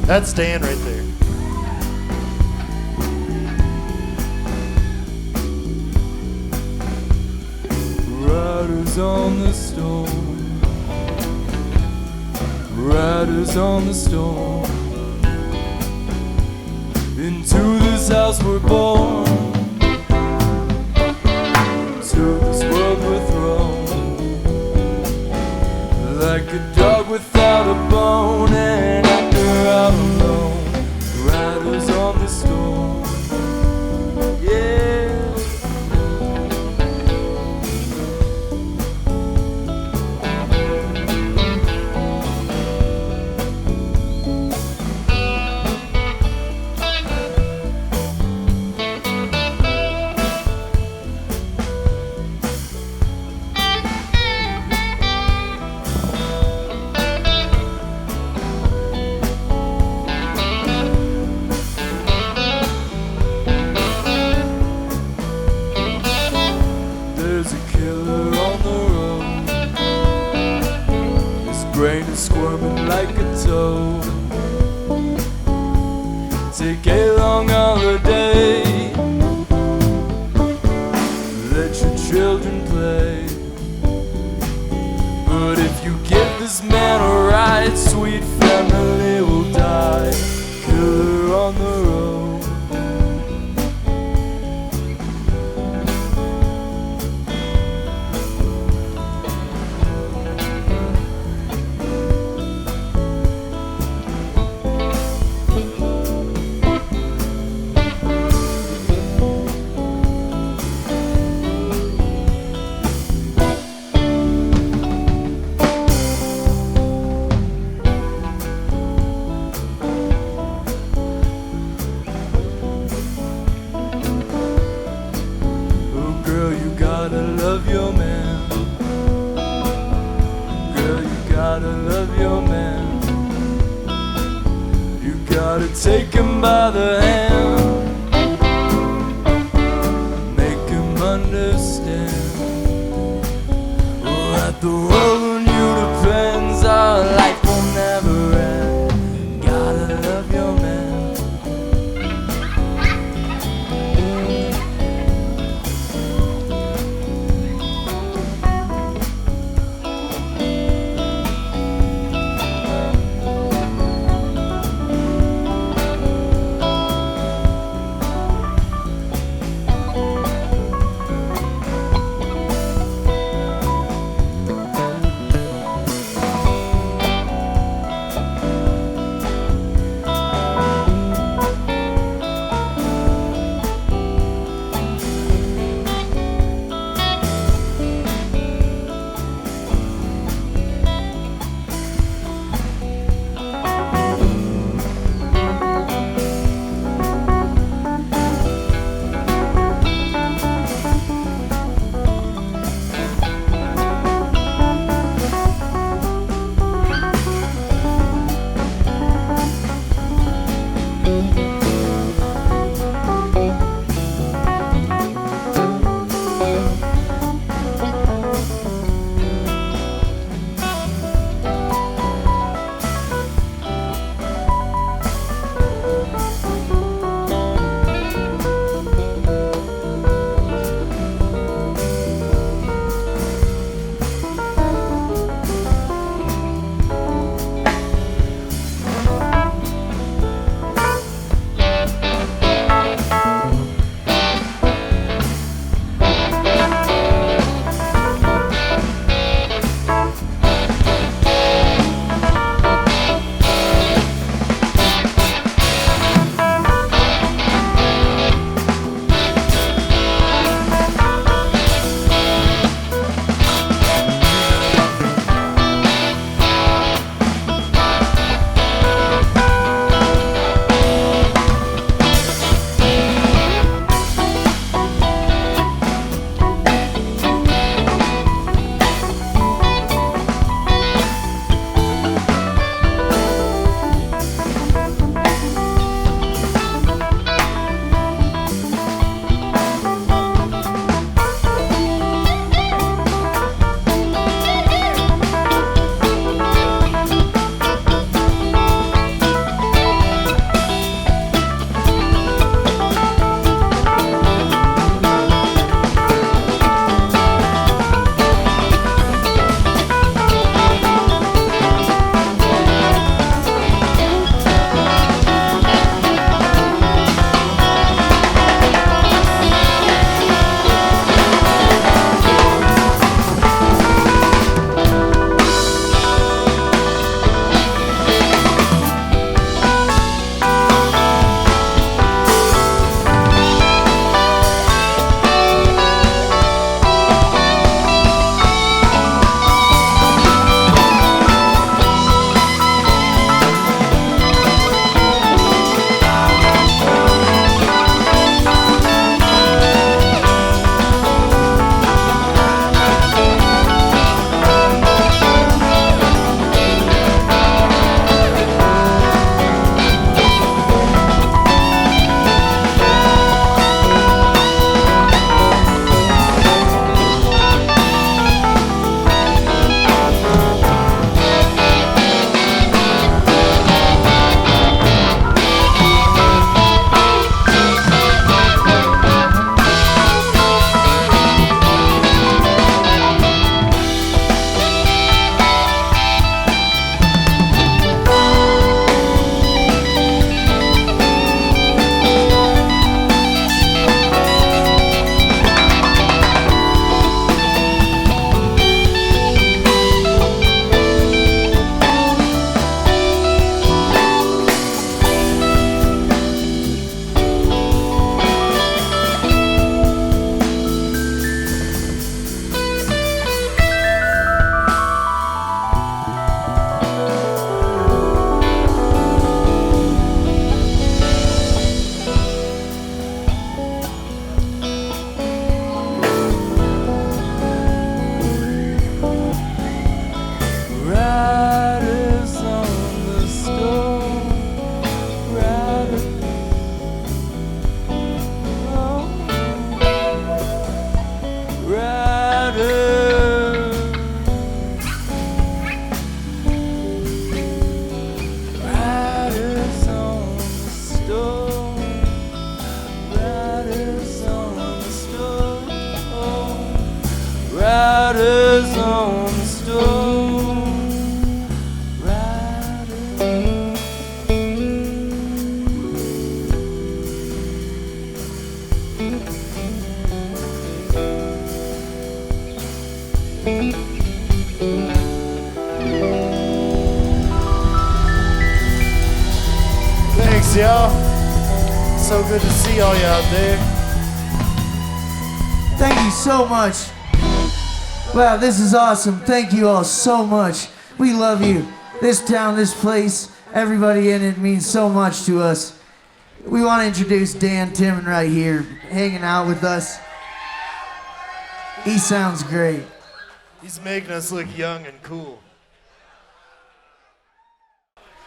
That's Dan right there. Riders on the storm, riders on the storm. Into this house we're born, to this world we're thrown, like a dog without a bone, and after out alone. Riders on the storm, yeah. Brain is squirming like a toad. Take a long holiday, let your children play. But if you give this man a ride, sweet family will die. Killer on the road. Love your man, girl, you gotta love your man. You gotta take him by the hand, make him understand. Oh, that the world on you depends, our life will never end. Gotta love your man. Thanks, y'all. So good to see all you out there. Thank you so much. Wow, this is awesome. Thank you all so much. We love you. This town, this place, everybody in it means so much to us. We want to introduce Dan Temmen right here, hanging out with us. He sounds great. He's making us look young and cool.